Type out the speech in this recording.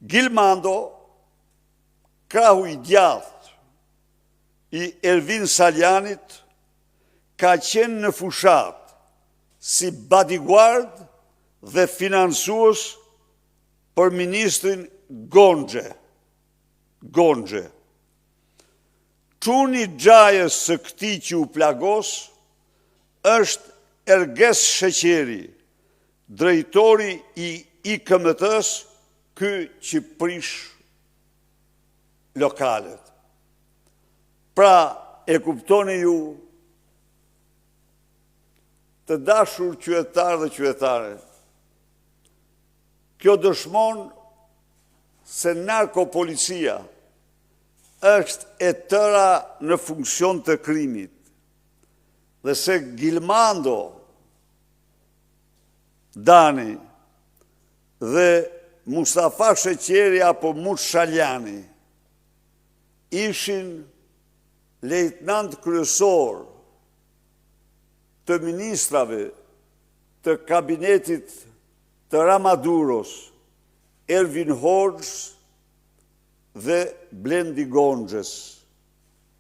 Gilmando, krahu i djathtë i Ervin Saljanit, ka qenë në fushat si bodyguard dhe financues për ministrin Gonxhe. Çuni xhajës së këtij që u plagos është Erges Sheqeri, drejtori i IKMT-s, ky që prish lokalet. Pra, e kuptoni ju, të dashur qytetarë dhe qytetare, kjo dëshmon se narkopolicia është e tëra në funksion të krimit dhe se Gilmando, Dani dhe Mustafa Sheqeri apo Muç Shaljani ishin lejtnant kryesor të ministrave të kabinetit të Ramaduros, Ervin Hoxhës dhe Blendi Gonxhës.